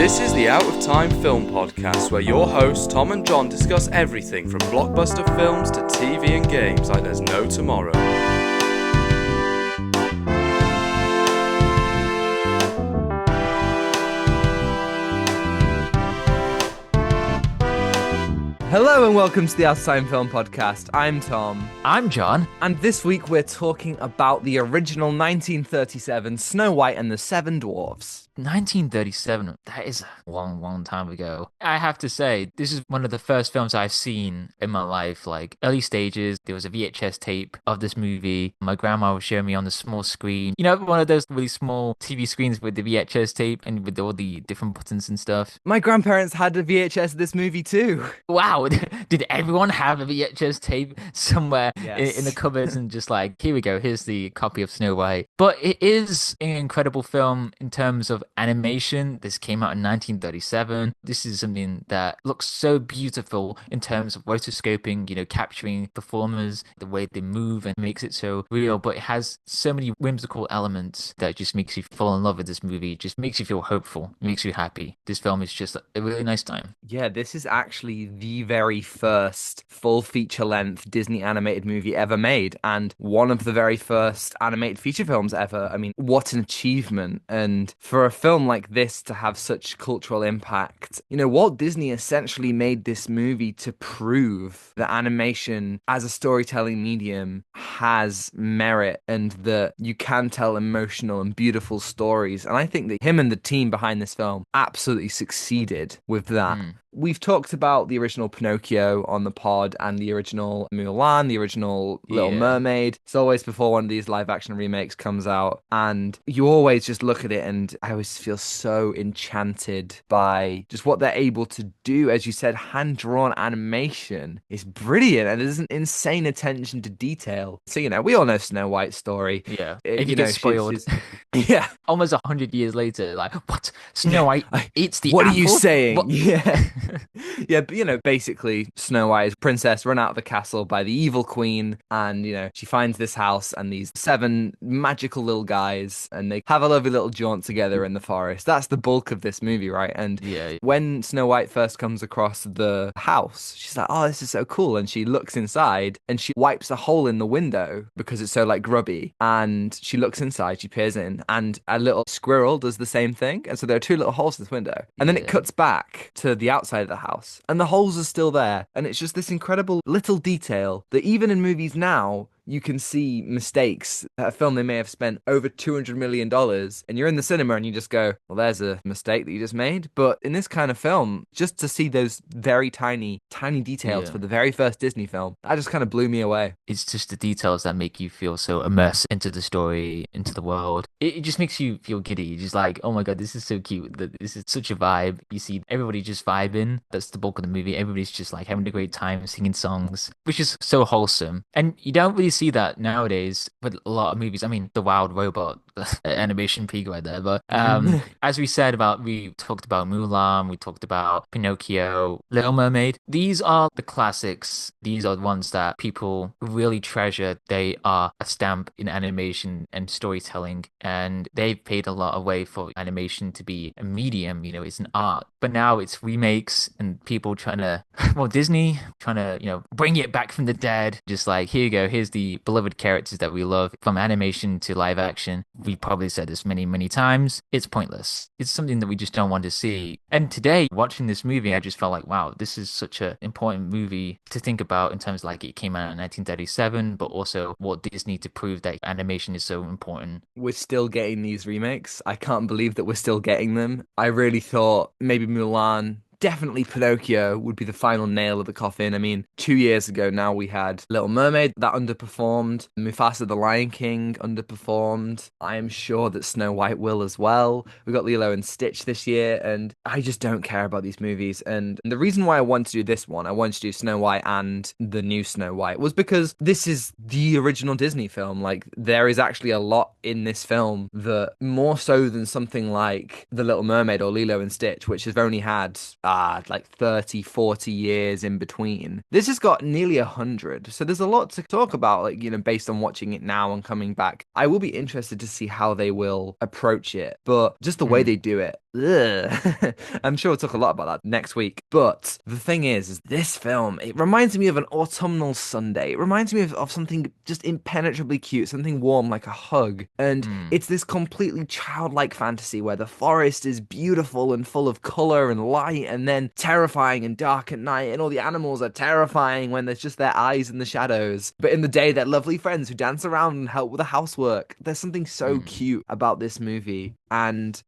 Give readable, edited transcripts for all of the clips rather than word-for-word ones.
This is the Out of Time Film Podcast, where your hosts Tom and John discuss everything from blockbuster films to TV and games like there's no tomorrow. Hello and welcome to the Out of Time Film Podcast. I'm Tom. I'm John. And this week we're talking about the original 1937 Snow White and the Seven Dwarfs. 1937, that is a long time ago. I have to say, this is one of the first films I've seen in my life. Like, early stages, there was a VHS tape of this movie. My grandma was showing me on the small screen. You know, one of those really small TV screens with the VHS tape and with all the different buttons and stuff. My grandparents had a VHS of this movie too. Wow, did everyone have a VHS tape somewhere Yes. in the cupboards and just like, here we go, here's the copy of Snow White. But it is an incredible film in terms of animation. This came out in 1937. This is something that looks so beautiful in terms of rotoscoping, you know, capturing performers, the way they move and makes it so real. But it has so many whimsical elements that just makes you fall in love with this movie. It just makes you feel hopeful, makes you happy. This film is just a really nice time. Yeah, this is actually the very first full feature-length Disney animated movie ever made, and one of the very first animated feature films ever. I mean, what an achievement. And for a film like this to have such cultural impact, you know, Walt Disney essentially made this movie to prove that animation as a storytelling medium has merit and that you can tell emotional and beautiful stories. And I think that him and the team behind this film absolutely succeeded with that. We've talked about the original Pinocchio on the pod and the original Mulan, the original Little Mermaid. It's always before one of these live action remakes comes out. And you always just look at it and I always feel so enchanted by just what they're able to do. As you said, hand-drawn animation is brilliant and there's an insane attention to detail. So, you know, we all know Snow White's story. Yeah. If you get spoiled. Yeah. Almost 100 years later, like, what? Snow White eats the What apple? are you saying? What? Yeah. Yeah, but, you know, basically, Snow White is princess run out of the castle by the evil queen, and, you know, she finds this house and these seven magical little guys, and they have a lovely little jaunt together in the forest. That's the bulk of this movie, right? And when Snow White first comes across the house, she's like, oh, this is so cool, and she looks inside, and she wipes a hole in the window because it's so, like, grubby, and she looks inside, she peers in, and a little squirrel does the same thing, and so there are two little holes in this window, and then it cuts back to the outside of the house and the holes are still there, and it's just this incredible little detail that even in movies now you can see mistakes. A film they may have spent over $200 million and you're in the cinema and you just go, well, there's a mistake that you just made. But in this kind of film, just to see those very tiny details for the very first Disney film, that just kind of blew me away. It's just the details that make you feel so immersed into the story, into the world. It just makes you feel giddy. You're just like, oh my God, this is so cute. This is such a vibe. You see everybody just vibing. That's the bulk of the movie. Everybody's just like having a great time singing songs, which is so wholesome. And you don't really see that nowadays with a lot of movies. I mean, The Wild Robot, the animation peak right there. But as we talked about Mulan, we talked about Pinocchio, Little Mermaid. These are the classics. These are the ones that people really treasure. They are a stamp in animation and storytelling, and they've paid a lot of way for animation to be a medium. You know, it's an art. But now it's remakes and people Disney trying to, you know, bring it back from the dead. Just like, here you go, here's the beloved characters that we love. From animation to live action, we probably said this many times, it's pointless. It's something that we just don't want to see. And today, watching this movie, I just felt like, wow, this is such an important movie to think about in terms of like it came out in 1937, but also Walt Disney to prove that animation is so important. We're still getting these remakes. I can't believe that we're still getting them. I really thought maybe Mulan, definitely Pinocchio would be the final nail of the coffin. I mean, 2 years ago now we had Little Mermaid that underperformed. Mufasa the Lion King underperformed. I am sure that Snow White will as well. We got Lilo and Stitch this year, and I just don't care about these movies. And the reason why I wanted to do this one, I wanted to do Snow White and the new Snow White, was because this is the original Disney film. Like, there is actually a lot in this film that, more so than something like The Little Mermaid or Lilo and Stitch, which have only had like 30, 40 years in between. This has got nearly 100. So there's a lot to talk about, like, you know, based on watching it now and coming back. I will be interested to see how they will approach it. But just the way they do it, Ugh. I'm sure we'll talk a lot about that next week. But the thing is this film, it reminds me of an autumnal Sunday. It reminds me of something just impenetrably cute, something warm like a hug. And Mm. it's this completely childlike fantasy where the forest is beautiful and full of color and light, and then terrifying and dark at night. And all the animals are terrifying when there's just their eyes in the shadows. But in the day, they're lovely friends who dance around and help with the housework. There's something so Mm. cute about this movie. And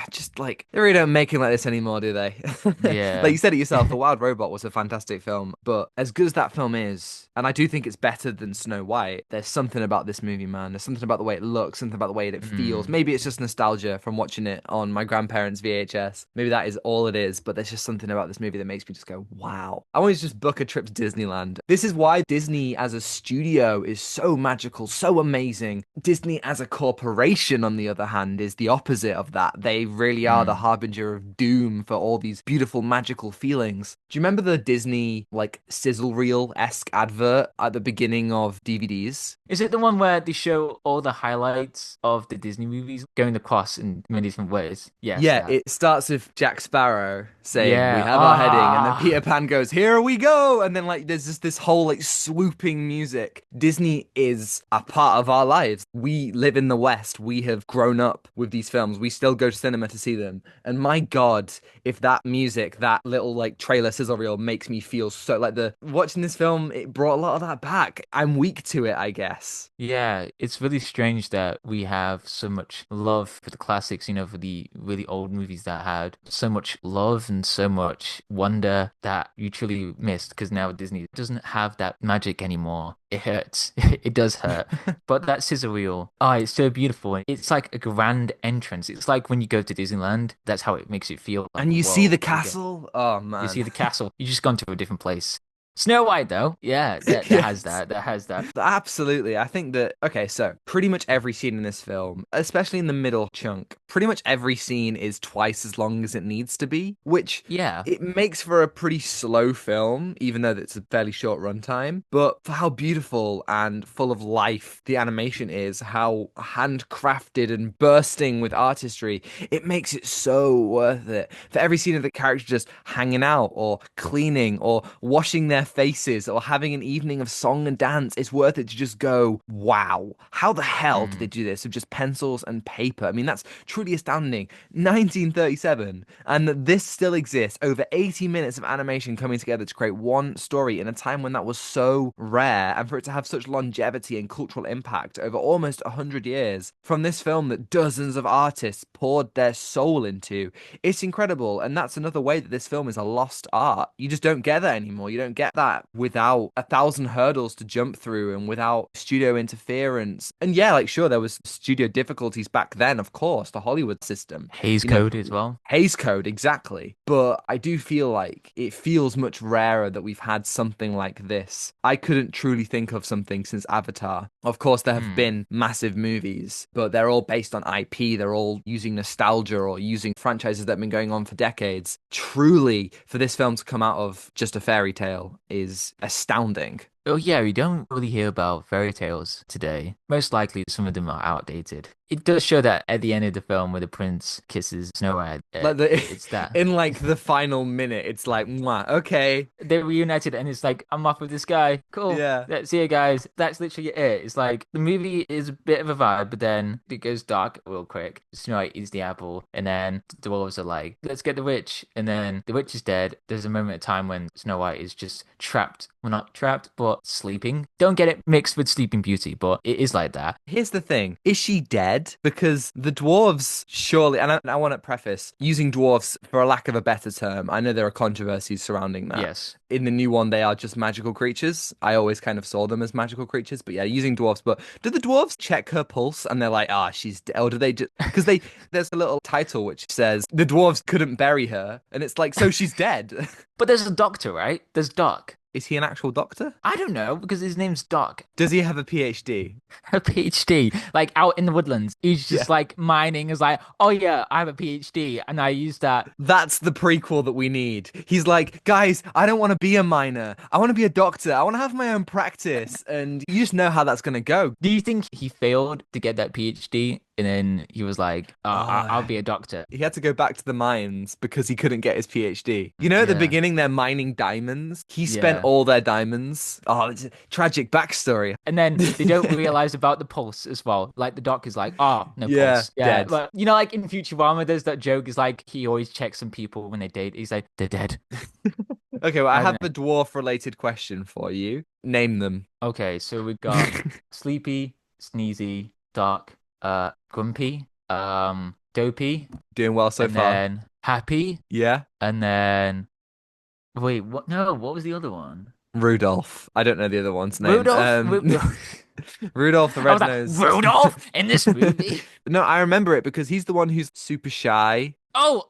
just like they really don't make it like this anymore, do they? Like Yeah. you said it yourself, The Wild Robot was a fantastic film, but as good as that film is, and I do think it's better than Snow White, there's something about this movie, man. There's something about the way it looks, something about the way it feels. Mm. Maybe it's just nostalgia from watching it on my grandparents' VHS. Maybe that is all it is, but there's just something about this movie that makes me just go, wow. I want to just book a trip to Disneyland. This is why Disney as a studio is so magical, so amazing. Disney as a corporation, on the other hand, is the opposite of that. They really are the Mm. harbinger of doom for all these beautiful magical feelings. Do you remember the Disney like sizzle reel-esque advert at the beginning of DVDs? Is it the one where they show all the highlights of the Disney movies going across in many different ways? Yes, Yeah, that. it starts with Jack Sparrow saying, "We Yeah. have our heading," and then Ah. Peter Pan goes, "Here we go!" And then like there's just this whole like swooping music. Disney is a part of our lives. We live in the West. We have grown up with these films. We still go to cinema to see them. And my God, if that music, that little like trailer sizzle reel makes me feel so like the watching this film, it brought a lot of that back. I'm weak to it, I guess. Yeah, it's really strange that we have so much love for the classics, for the really old movies that had so much love and so much wonder that you truly missed because now Disney doesn't have that magic anymore. It hurts. It does hurt. But that scissor reel, it's so beautiful. It's like a grand entrance. It's like when you go to Disneyland, that's how it makes it feel like, And you see the whoa, okay. castle. Oh You see man. the castle. You just gone to a different place. Snow White, though, yeah, that has Yes. that. That has that. Absolutely. I think that, okay, so pretty much every scene in this film, especially in the middle chunk, pretty much every scene is twice as long as it needs to be, which Yeah. it makes for a pretty slow film, even though it's a fairly short runtime. But for how beautiful and full of life the animation is, how handcrafted and bursting with artistry, it makes it so worth it. For every scene of the character just hanging out or cleaning or washing their faces or having an evening of song and dance, it's worth it to just go, wow, how the hell did they Mm. do this with just pencils and paper? I mean, that's truly astounding. 1937, and that this still exists. Over 80 minutes of animation coming together to create one story in a time when that was so rare, and for it to have such longevity and cultural impact over almost 100 years from this film that dozens of artists poured their soul into. It's incredible, and that's another way that this film is a lost art. You just don't get that anymore. You don't get that without a thousand hurdles to jump through and without studio interference. And yeah, like sure, there was studio difficulties back then, of course, the Hollywood system. Hays You know, Code as well. Hays Code, exactly. But I do feel like it feels much rarer that we've had something like this. I couldn't truly think of something since Avatar. Of course, there have Mm. been massive movies, but they're all based on IP. They're all using nostalgia or using franchises that have been going on for decades. Truly, for this film to come out of just a fairy tale is astounding. Oh yeah, we don't really hear about fairy tales today. Most likely, some of them are outdated. It does show that at the end of the film, where the prince kisses Snow White, Like the it's that in like the final minute, it's like, mwah, okay, they're reunited, and it's like, I'm off with this guy. Cool. yeah. See you guys. That's literally it. It's like the movie is a bit of a vibe, but then it goes dark real quick. Snow White eats the apple, and then the dwarves are like, let's get the witch, and then the witch is dead. There's a moment of time when Snow White is just trapped. Well, not trapped, but sleeping. Don't get it mixed with Sleeping Beauty, but it is like that. Here's the thing. Is she dead? Because the dwarves surely, and I want to preface, using dwarves for a lack of a better term, I know there are controversies surrounding that. Yes. In the new one, they are just magical creatures. I always kind of saw them as magical creatures, but yeah, using dwarves. But do the dwarves check her pulse and they're like, she's dead? Or do they just, because there's a little title which says the dwarves couldn't bury her. And it's like, so she's dead. But there's a doctor, right? There's Doc. Is he an actual doctor? I don't know because his name's Doc. Does he have a PhD? A PhD, like out in the woodlands. He's just Yeah. like mining. Is like, oh yeah, I have a PhD, and I use that. That's the prequel that we need. He's like, guys, I don't want to be a miner. I want to be a doctor. I want to have my own practice. And you just know how that's going to go. Do you think he failed to get that PhD and then he was like, I'll be a doctor. He had to go back to the mines because he couldn't get his PhD. You know, at the Yeah. beginning, they're mining diamonds. He spent Yeah. all their diamonds. Oh, it's a tragic backstory. And then they don't realize about the pulse as well. Like the doc is like, oh, no Yeah, pulse. Yeah. dead. But you know, like in Futurama, there's that joke is like he always checks on people when they date. He's like, they're dead. Okay, well, I I have don't a know. dwarf-related question for you. Name them. Okay, so we got sleepy, sneezy, dark, grumpy, dopey, Doing well so and far. then happy, Yeah. and then wait, what? No, what was the other one? Rudolph. I don't know the other one's name. Rudolph. Rudolph the I was like, Red-Nosed. Rudolph in this movie. No, I remember it because he's the one who's super shy. Oh,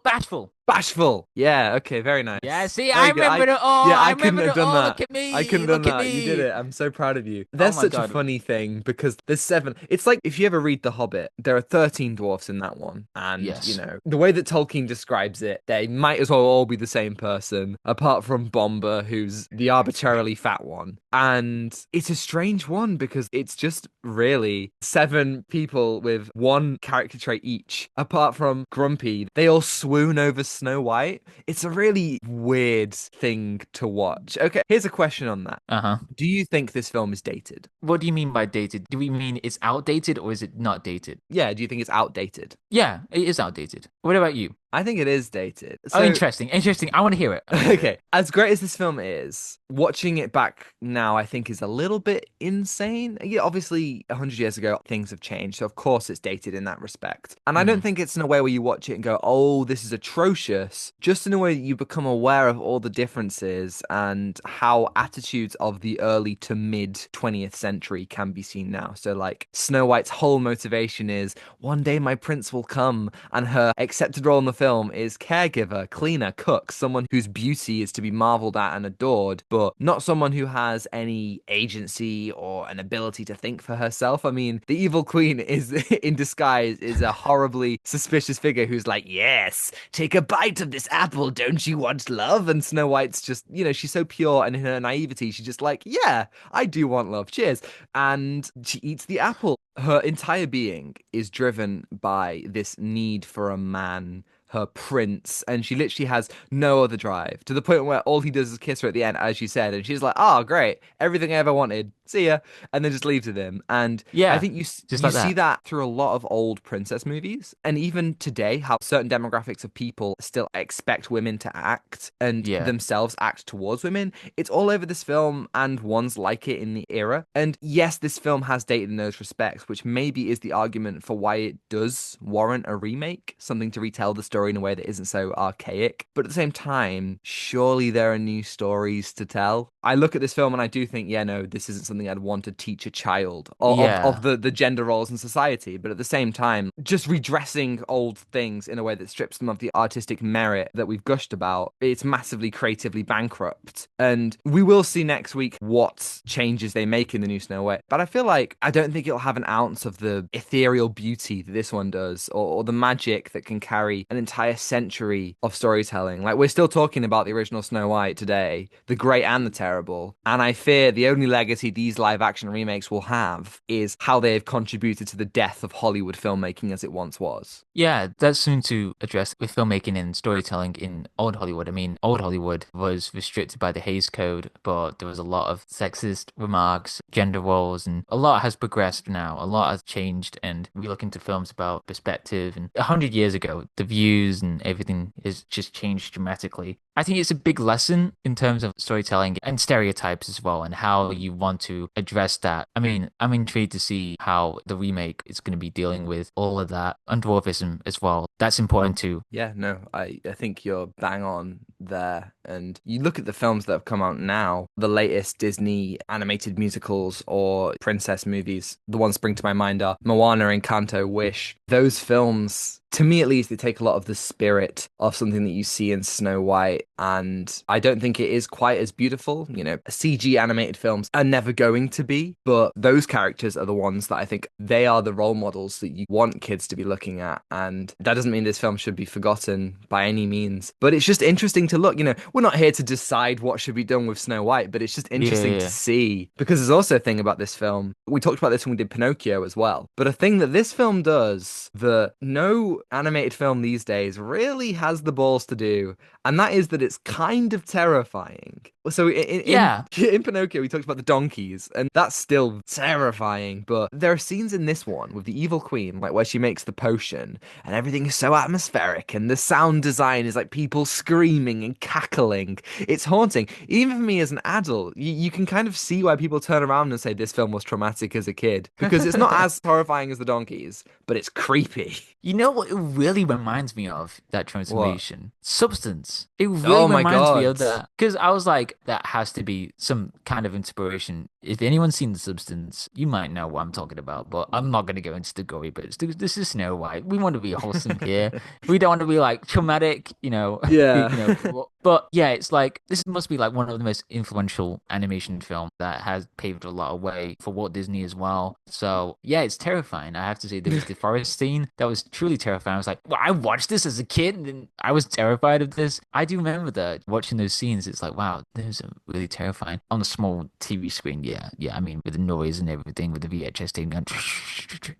bashful. Bashful. Yeah, okay, very nice. Yeah, see, I Very good. remembered it all. Yeah, I I couldn't remembered have it done all. Look that. at I couldn't me. have done Look at that. You did me. it. I'm so proud of you. Oh There's my such a God. funny thing because there's 7. It's like if you ever read The Hobbit, there are 13 dwarfs in that one. And, Yes. the way that Tolkien describes it, they might as well all be the same person, apart from Bomber, who's the arbitrarily fat one. And it's a strange one because it's just really 7 people with one character trait each, apart from Grumpy. They all swoon over Snow White. It's a really weird thing to watch. Okay, here's a question on that. Uh-huh. Do you think this film is dated? What do you mean by dated? Do we mean it's outdated or is it not dated? Yeah, do you think it's outdated? Yeah, it is outdated. What about you? I think it is dated. Oh, So, interesting. Interesting. I want to hear it. I wanna hear okay, it. as great as this film is, watching it back now, I think is a little bit insane. Yeah, obviously, 100 years ago, things have changed. So, of course, it's dated in that respect. And I don't Mhm. think it's in a way where you watch it and go, oh, this is atrocious. Just in a way that you become aware of all the differences and how attitudes of the early to mid 20th century can be seen now. So, like, Snow White's whole motivation is one day my prince will come, and her accepted role in the film is caregiver, cleaner, cook, someone whose beauty is to be marveled at and adored, but not someone who has any agency or an ability to think for herself. I mean, the evil queen is in disguise is a horribly suspicious figure who's like, yes, take a bite of this apple, don't you want love? And Snow White's just, she's so pure, and in her naivety, she's just like, yeah, I do want love, cheers. And she eats the apple. Her entire being is driven by this need for a man, her prince, and she literally has no other drive, to the point where all he does is kiss her at the end, as you said, and she's like, oh, great, everything I ever wanted, see ya, and then just leaves with him. And I Yeah, think just you like see that. that through a lot of old princess movies, and even today, how certain demographics of people still expect women to act and Yeah. themselves act towards women. It's all over this film and ones like it in the era. And yes, this film has dated in those respects, which maybe is the argument for why it does warrant a remake, something to retell the story in a way that isn't so archaic. But at the same time, surely there are new stories to tell. I look at this film and I do think, yeah, no, this isn't something I'd want to teach a child of Yeah. the gender roles in society. But at the same time, just redressing old things in a way that strips them of the artistic merit that we've gushed about, it's massively creatively bankrupt. And we will see next week what changes they make in the new Snow White. But I feel like I don't think it'll have an ounce of the ethereal beauty that this one does, or the magic that can carry an entire century of storytelling. Like, we're still talking about the original Snow White today, the great and the terrible. And I fear the only legacy these live action remakes will have is how they have contributed to the death of Hollywood filmmaking as it once was. Yeah, that's soon to address with filmmaking and storytelling in old Hollywood. I mean, old Hollywood was restricted by the Hays Code, but there was a lot of sexist remarks, gender roles, and a lot has progressed now. A lot has changed, and we look into films about perspective. And 100 years ago, the views and everything has just changed dramatically. I think it's a big lesson in terms of storytelling and stereotypes as well, and how you want to address that. I mean, I'm intrigued to see how the remake is going to be dealing with all of that and dwarfism as well. That's important too. Yeah, no, I think you're bang on there. And you look at the films that have come out now, the latest Disney animated musicals or princess movies, the ones spring to my mind are Moana, Encanto, Wish. Those films to me at least, they take a lot of the spirit of something that you see in Snow White, and I don't think it is quite as beautiful. CG animated films are never going to be, but those characters are the ones that I think they are the role models that you want kids to be looking at, and that doesn't mean this film should be forgotten by any means, but it's just interesting to look. We're not here to decide what should be done with Snow White, but it's just interesting to see, because there's also a thing about this film. We talked about this when we did Pinocchio as well, but a thing that this film does that no animated film these days really has the balls to do, and that is that it's kind of terrifying. So in Pinocchio, we talked about the donkeys, and that's still terrifying, but there are scenes in this one with the evil queen, like where she makes the potion, and everything is so atmospheric, and the sound design is like people screaming and cackling. It's haunting. Even for me as an adult, you can kind of see why people turn around and say this film was traumatic as a kid, because it's not as horrifying as the donkeys, but it's creepy. You know what it really reminds me of, that transformation? What? Substance. It really reminds me of that. Because I was like, that has to be some kind of inspiration. If anyone's seen The Substance, you might know what I'm talking about, but I'm not going to go into the gory bits. This is Snow White. We want to be wholesome here. We don't want to be like traumatic, Yeah. But yeah, it's like, this must be like one of the most influential animation film that has paved a lot of way for Walt Disney as well. So yeah, it's terrifying. I have to say, there was the forest scene that was truly terrifying. I was like, well, I watched this as a kid and I was terrified of this. I do remember that, watching those scenes. It's like, wow, those are really terrifying on a small TV screen. Yeah. I mean, with the noise and everything, with the VHS thing going,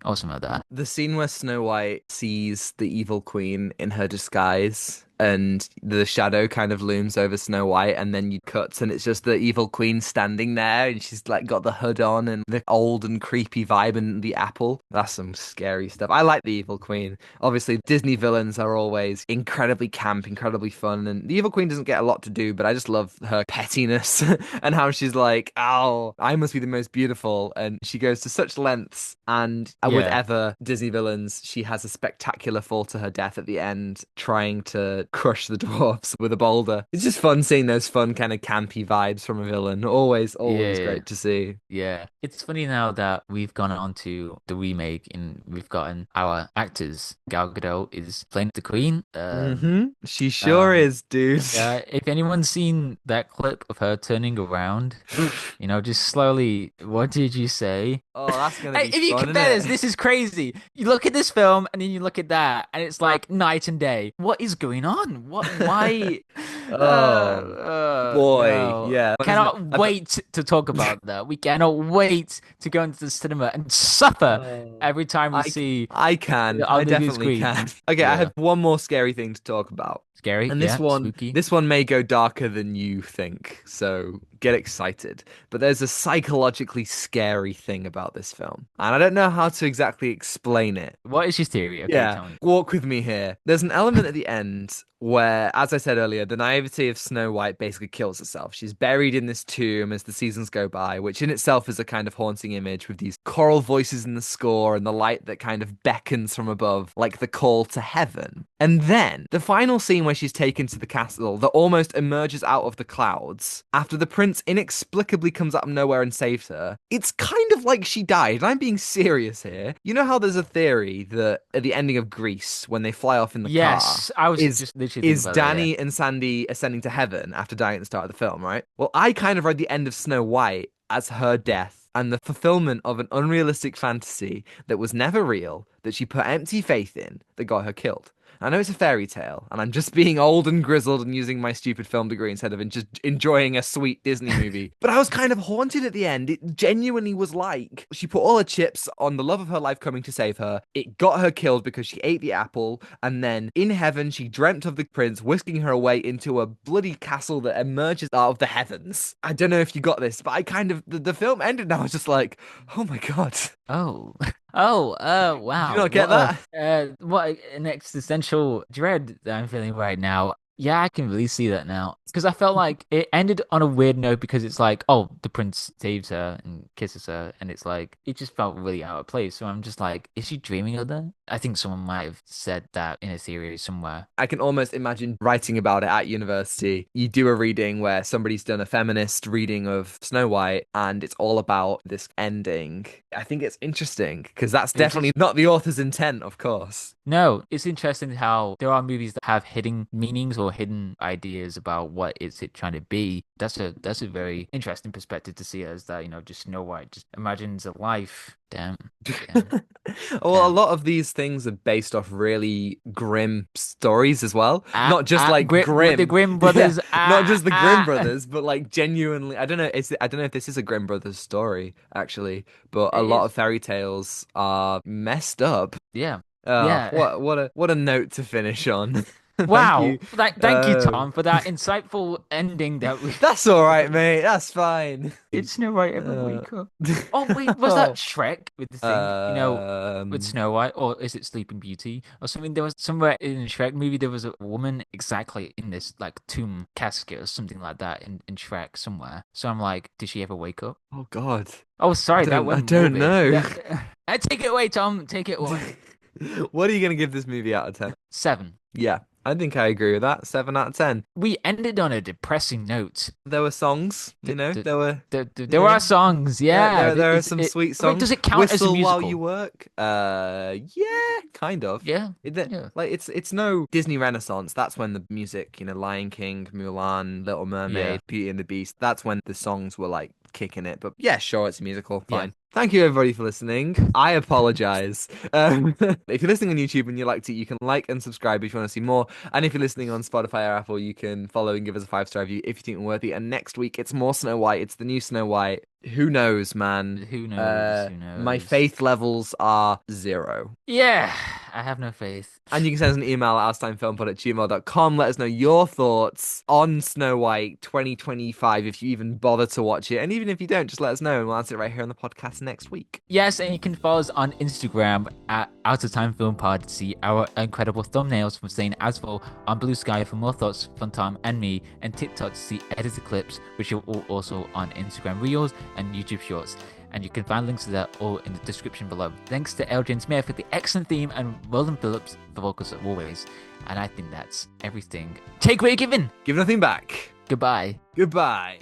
awesome like that. The scene where Snow White sees the evil queen in her disguise, and the shadow kind of looms over Snow White, and then you cut and it's just the evil queen standing there, and she's like got the hood on and the old and creepy vibe and the apple. That's some scary stuff. I like the evil queen. Obviously, Disney villains are always incredibly camp, incredibly fun, and the evil queen doesn't get a lot to do, but I just love her pettiness and how she's like, oh, I must be the most beautiful, and she goes to such lengths, and with ever Disney villains, she has a spectacular fall to her death at the end, trying to crush the dwarfs with a boulder. It's just fun seeing those fun kind of campy vibes from a villain. Always great to see. Yeah. It's funny now that we've gone on to the remake and we've gotten our actors. Gal Gadot is playing the queen. She sure is, dude. If anyone's seen that clip of her turning around, just slowly, what did you say? Oh, that's gonna be If you compare this is crazy. You look at this film and then you look at that, and it's like night and day. What is going on? What? Why? Boy, no. Yeah. Cannot wait to talk about that. We cannot wait to go into the cinema and suffer every time we see. I definitely can. Okay, I have one more scary thing to talk about. Scary, and spooky. This one may go darker than you think, so get excited. But there's a psychologically scary thing about this film, and I don't know how to exactly explain it. What is your theory? Okay, tell me. Walk with me here. There's an element at the end where, as I said earlier, the naivety of Snow White basically kills herself. She's buried in this tomb as the seasons go by, which in itself is a kind of haunting image, with these choral voices in the score and the light that kind of beckons from above, like the call to heaven. And then the final scene where she's taken to the castle that almost emerges out of the clouds after the prince inexplicably comes out of nowhere and saves her. It's kind of like she died, and I'm being serious here. You know how there's a theory that at the ending of Grease, when they fly off in the car, yes, I was just literally is Danny and Sandy ascending to heaven after dying at the start of the film, right? Well, I kind of read the end of Snow White as her death and the fulfillment of an unrealistic fantasy that was never real, that she put empty faith in, that got her killed. I know it's a fairy tale, and I'm just being old and grizzled and using my stupid film degree instead of just enjoying a sweet Disney movie. But I was kind of haunted at the end. It genuinely was like she put all her chips on the love of her life coming to save her. It got her killed because she ate the apple, and then in heaven she dreamt of the prince whisking her away into a bloody castle that emerges out of the heavens. I don't know if you got this, but I kind of the film ended and I was just like, oh my god. Oh, wow. Did you not get that? What an existential dread that I'm feeling right now. Yeah, I can really see that now. Because I felt like it ended on a weird note because it's like, oh, the prince saves her and kisses her, and it's like it just felt really out of place. So I'm just like, is she dreaming of that? I think someone might have said that in a theory somewhere. I can almost imagine writing about it at university. You do a reading where somebody's done a feminist reading of Snow White, and it's all about this ending. I think it's interesting because that's It's just definitely not the author's intent, of course. No, it's interesting how there are movies that have hidden meanings or hidden ideas about what it's it trying to be. That's a very interesting perspective to see as that, just Snow White just imagines a life. Damn. Damn. Well, a Damn. lot of these things are based off really grim stories as well. Not just like The grim. Grimm Yeah, brothers. not just the Grimm brothers, but like genuinely, I don't know if this is a Grimm brothers story actually, but a It lot is. of fairy tales are messed up. Yeah. Oh, Yeah. what a note to finish on. Thank Wow. you. Thank you, Tom, for that insightful ending that we That's all right, mate. That's fine. Did Snow White ever Uh, wake up? Oh wait, was that oh, Shrek with the thing? With um, Snow White, or is it Sleeping Beauty or something? There was somewhere in the Shrek movie there was a woman exactly in this like tomb casket or something like that in Shrek somewhere. So I'm like, did she ever wake up? oh God. Oh, sorry, that I went don't morbid. know. Take it away, Tom. Take it away. What are you gonna give this movie out of 10? 7. Yeah, I think I agree with that. 7 out of 10. We ended on a depressing note. There were songs, D- d- there were, There are songs, yeah. there are some sweet Wait, songs. does it count as a Whistle While You musical? Work. Yeah, kind of. Yeah, yeah. Like it's no Disney Renaissance. That's when the music, Lion King, Mulan, Little Yeah. Mermaid, Beauty and the Beast. That's when the songs were like kicking it. But yeah, sure, it's a musical. Yeah. Fine. Thank you everybody for listening. I apologize. If you're listening on YouTube and you liked it, you can like and subscribe if you want to see more. And if you're listening on Spotify or Apple, you can follow and give us a 5-star review if you think we're worthy. And next week it's more Snow White. It's the new Snow White. Who knows, man? Who knows? Who My knows? faith levels are 0. Yeah, I have no faith. And you can send us an email at ourstimefilmpod@gmail.com. Let us know your thoughts on Snow White 2025 if you even bother to watch it. And even if you don't, just let us know and we'll answer it right here on the podcast next week. Yes, and you can follow us on Instagram at Out of Time Film Pod to see our incredible thumbnails from Zain Afzal, on Blue Sky for more thoughts from Tom and me, and TikTok to see edited clips, which are all also on Instagram Reels and YouTube Shorts. And you can find links to that all in the description below. Thanks to Adriana for the excellent theme and Ronan Phillips for vocals as always. And I think that's everything. Take away, given. Give nothing back. Goodbye. Goodbye.